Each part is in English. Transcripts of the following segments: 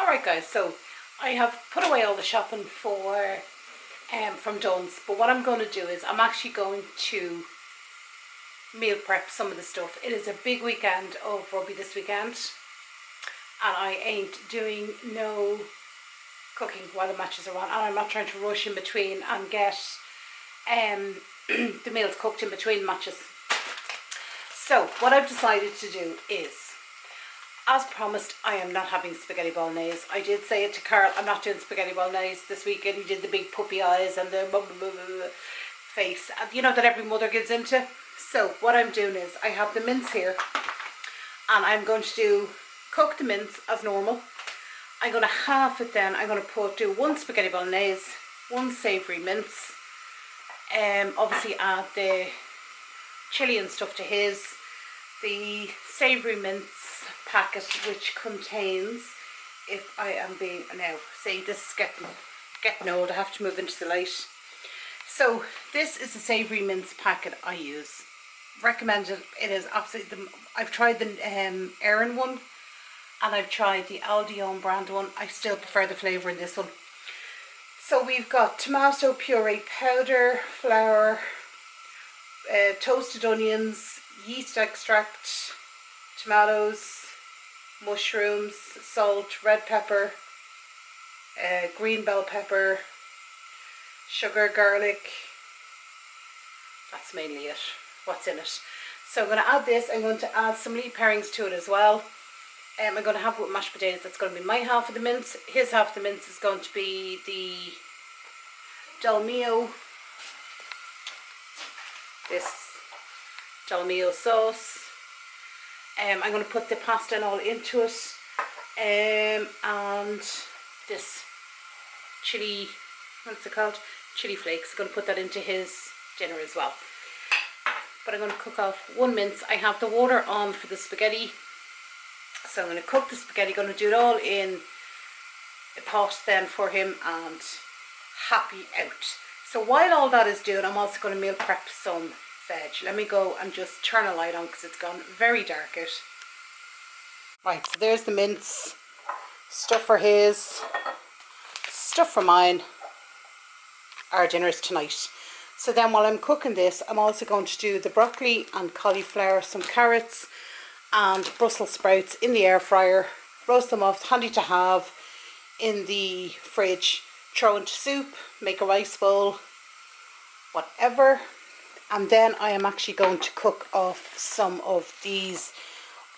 Alright guys, so I have put away all the shopping for from Dunn's, but what I'm going to do is I'm actually going to meal prep some of the stuff. It is a big weekend of rugby this weekend, and I ain't doing no cooking while the matches are on, and I'm not trying to rush in between and get the meals cooked in between matches. So what I've decided to do is, as promised, I am not having spaghetti bolognese. I did say it to Carl, I'm not doing spaghetti bolognese this weekend. He did the big puppy eyes and the face, you know, that every mother gives into. So what I'm doing is, I have the mince here, and I'm going to cook the mince as normal. I'm going to half it then. I'm going to do one spaghetti bolognese, one savoury mince. Obviously add the chilli and stuff to his. The savoury mince packet, which contains, if I am being, now see, this is getting old, I have to move into the light. So this is the savoury mince packet I use. Recommended. It is absolutely I've tried the Erin one, and I've tried the Aldi own brand one. I still prefer the flavour in this one. So we've got tomato puree powder, flour, toasted onions, yeast extract, tomatoes, mushrooms, salt, red pepper, green bell pepper, sugar, garlic. That's mainly it, what's in it. So I'm going to add this. I'm going to add some leaf herrings to it as well. I'm going to have it with mashed potatoes. That's going to be my half of the mince. His half of the mince is going to be the Dolmio, this Dolmio sauce. I'm going to put the pasta and all into it, and this chili, what's it called? Chili flakes. I'm going to put that into his dinner as well. But I'm going to cook off one mince. I have the water on for the spaghetti, so I'm going to cook the spaghetti. Going to do it all in a pot then for him, and happy out. So while all that is doing, I'm also going to meal prep some veg. Let me go and just turn a light on because it's gone very dark out. Right, so there's the mince. Stuff for his, stuff for mine. Our dinner's tonight. So then while I'm cooking this, I'm also going to do the broccoli and cauliflower, some carrots and Brussels sprouts in the air fryer. Roast them off, handy to have in the fridge. Throw into soup, make a rice bowl, whatever. And then I am actually going to cook off some of these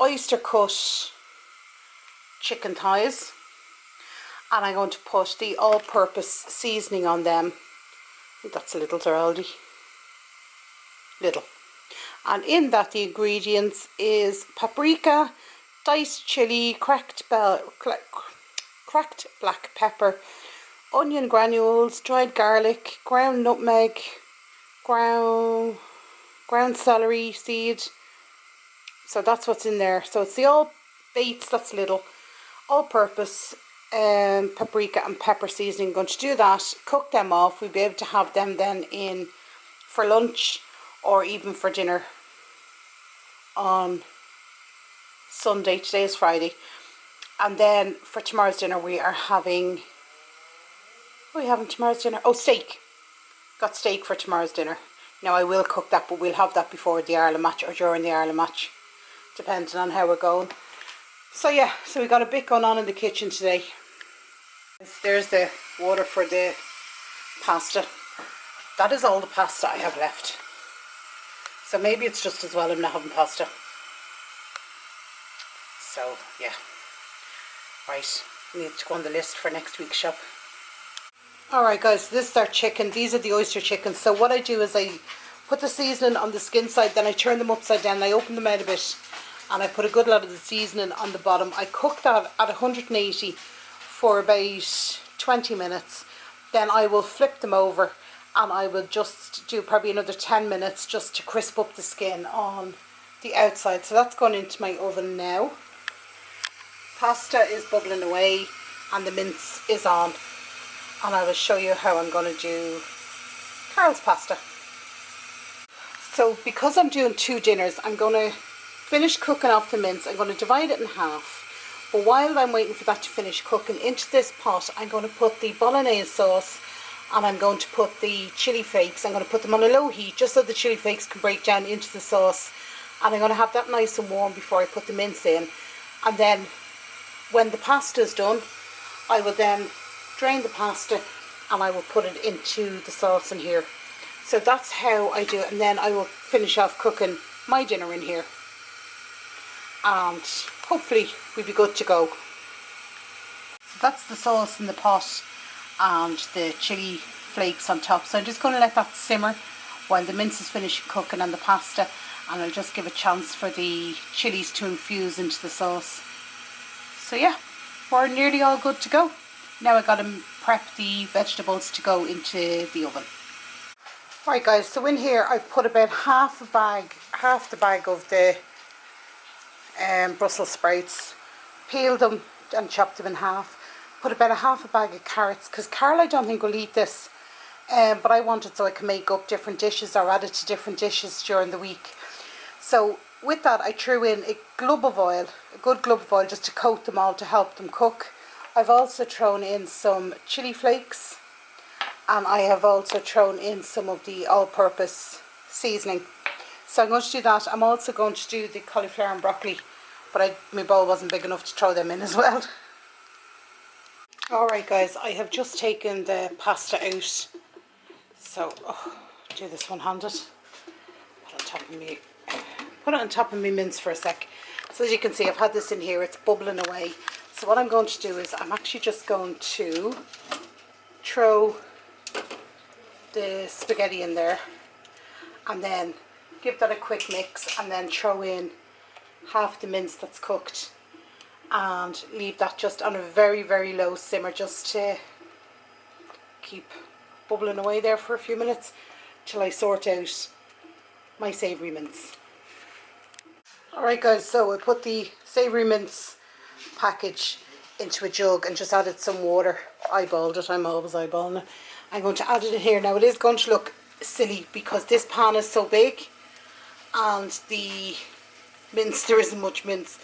oyster cut chicken thighs, and I'm going to put the all-purpose seasoning on them. I think that's a little Aldi. Little. And in that the ingredients is paprika, diced chilli, cracked black pepper, onion granules, dried garlic, ground nutmeg, ground celery seed. So that's what's in there. So it's the all Bates, that's little, all-purpose paprika and pepper seasoning. I'm going to do that, cook them off. We'll be able to have them then in for lunch or even for dinner on Sunday. Today is Friday. And then for tomorrow's dinner we are having, what are we having tomorrow's dinner? Oh, steak. Got steak for tomorrow's dinner. Now I will cook that, but we'll have that before the Ireland match or during the Ireland match, depending on how we're going. So yeah, so we got a bit going on in the kitchen today. There's the water for the pasta. That is all the pasta I have left. So maybe it's just as well I'm not having pasta. So yeah. Right, we need to go on the list for next week's shop. Alright guys, this is our chicken. These are the oyster chickens. So what I do is I put the seasoning on the skin side, then I turn them upside down, I open them out a bit, and I put a good lot of the seasoning on the bottom. I cook that at 180 for about 20 minutes. Then I will flip them over, and I will just do probably another 10 minutes just to crisp up the skin on the outside. So that's gone into my oven now. Pasta is bubbling away and the mince is on. And I will show you how I'm going to do Carl's pasta. So because I'm doing two dinners, I'm going to finish cooking off the mince. I'm going to divide it in half. But while I'm waiting for that to finish cooking, into this pot I'm going to put the bolognese sauce, and I'm going to put the chili flakes. I'm going to put them on a low heat just so the chili flakes can break down into the sauce, and I'm going to have that nice and warm before I put the mince in. And then when the pasta is done, I will then drain the pasta and I will put it into the sauce in here. So that's how I do it, and then I will finish off cooking my dinner in here, and hopefully we'll be good to go. So that's the sauce in the pot and the chili flakes on top. So I'm just going to let that simmer while the mince is finishing cooking and the pasta, and I'll just give a chance for the chilies to infuse into the sauce. So yeah, we're nearly all good to go. Now I've got to prep the vegetables to go into the oven. Right guys, so in here I've put about half the bag of the Brussels sprouts, peeled them and chopped them in half. Put about half a bag of carrots, because Carl I don't think will eat this, but I want it so I can make up different dishes or add it to different dishes during the week. So with that I threw in a glove of oil, a good glove of oil, just to coat them all to help them cook. I've also thrown in some chili flakes, and I have also thrown in some of the all-purpose seasoning. So I'm going to do that. I'm also going to do the cauliflower and broccoli, but my bowl wasn't big enough to throw them in as well. Alright guys, I have just taken the pasta out. So, do this one-handed. Put it on top of me mince for a sec. So as you can see, I've had this in here, it's bubbling away. So what I'm going to do is I'm actually just going to throw the spaghetti in there, and then give that a quick mix, and then throw in half the mince that's cooked, and leave that just on a very low simmer, just to keep bubbling away there for a few minutes till I sort out my savoury mince. Alright guys, so I put the savoury mince package into a jug and just added some water. Eyeballed it, I'm always eyeballing it. I'm going to add it in here. Now it is going to look silly because this pan is so big and the mince, there isn't much mince.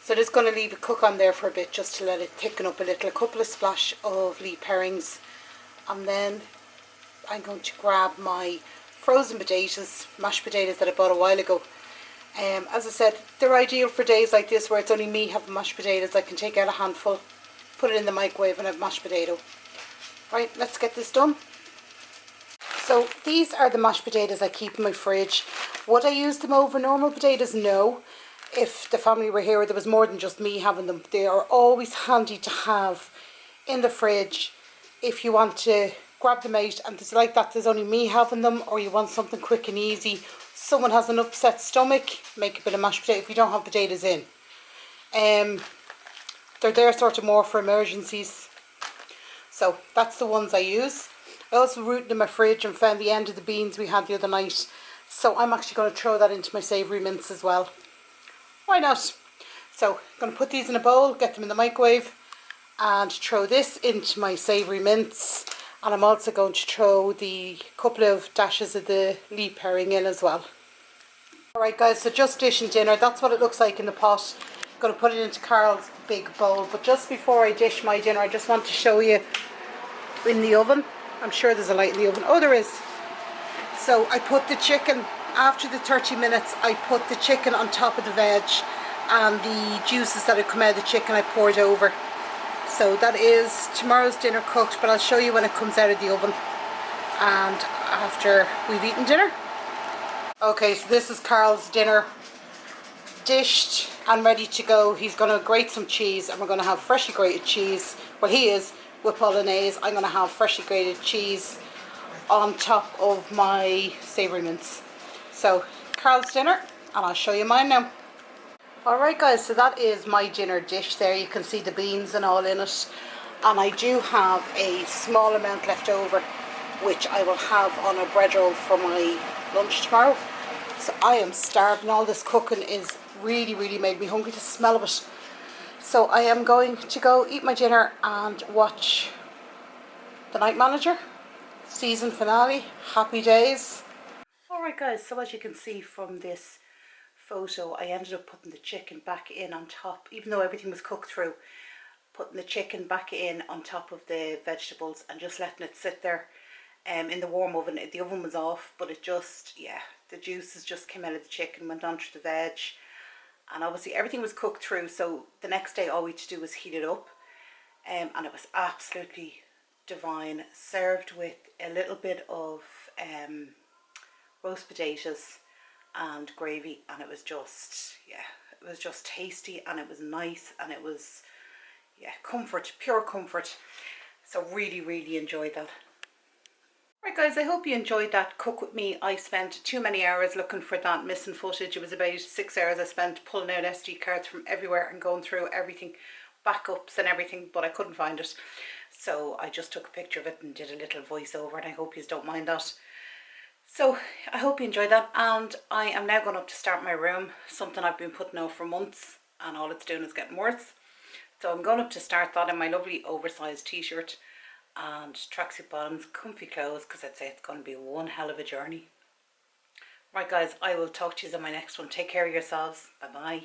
So I'm just going to leave it cook on there for a bit just to let it thicken up a little. A couple of splash of leaf herrings, and then I'm going to grab my frozen potatoes, mashed potatoes that I bought a while ago. As I said, they're ideal for days like this where it's only me having mashed potatoes. I can take out a handful, put it in the microwave and have mashed potato. Right, let's get this done. So these are the mashed potatoes I keep in my fridge. Would I use them over normal potatoes? No. If the family were here or there was more than just me having them, they are always handy to have in the fridge if you want to grab them out and it's like that, there's only me having them, or you want something quick and easy. Someone has an upset stomach, make a bit of mashed potato if you don't have potatoes in. They're there sort of more for emergencies. So that's the ones I use. I also rooted in my fridge and found the end of the beans we had the other night. So I'm actually going to throw that into my savoury mince as well. Why not? So I'm going to put these in a bowl, get them in the microwave, and throw this into my savoury mince. And I'm also going to throw the couple of dashes of the leaf herring in as well. Alright guys, so just dishing dinner. That's what it looks like in the pot. I'm going to put it into Carl's big bowl. But just before I dish my dinner, I just want to show you in the oven. I'm sure there's a light in the oven. Oh, there is. So I put the chicken, after the 30 minutes, I put the chicken on top of the veg, and the juices that have come out of the chicken I poured over. So that is tomorrow's dinner cooked, but I'll show you when it comes out of the oven and after we've eaten dinner. Okay, so this is Carl's dinner, dished and ready to go. He's going to grate some cheese and we're going to have freshly grated cheese. Well, he is, with bolognese. I'm going to have freshly grated cheese on top of my savoury mince. So Carl's dinner, and I'll show you mine now. Alright guys, so that is my dinner dish there. You can see the beans and all in it. And I do have a small amount left over, which I will have on a bread roll for my lunch tomorrow. So I am starving. All this cooking is really made me hungry, the smell of it. So I am going to go eat my dinner and watch The Night Manager, season finale. Happy days. Alright guys, so as you can see from this photo, I ended up putting the chicken back in on top, even though everything was cooked through, putting the chicken back in on top of the vegetables and just letting it sit there in the warm oven. The oven was off, but it just, yeah, the juices just came out of the chicken, went onto the veg, and obviously everything was cooked through, so the next day all we had to do was heat it up, and it was absolutely divine, served with a little bit of roast potatoes and gravy, and it was just, yeah, it was just tasty, and it was nice, and it was, yeah, comfort, pure comfort. So really enjoyed that. Right guys, I hope you enjoyed that cook with me. I spent too many hours looking for that missing footage. It was about 6 hours I spent pulling out SD cards from everywhere and going through everything, backups and everything, but I couldn't find it. So I just took a picture of it and did a little voiceover, and I hope you don't mind that. So I hope you enjoyed that, and I am now going up to start my room, something I've been putting off for months and all it's doing is getting worse. So I'm going up to start that in my lovely oversized t-shirt and tracksuit bottoms, comfy clothes, because I'd say it's going to be one hell of a journey. Right guys, I will talk to you in my next one. Take care of yourselves. Bye bye.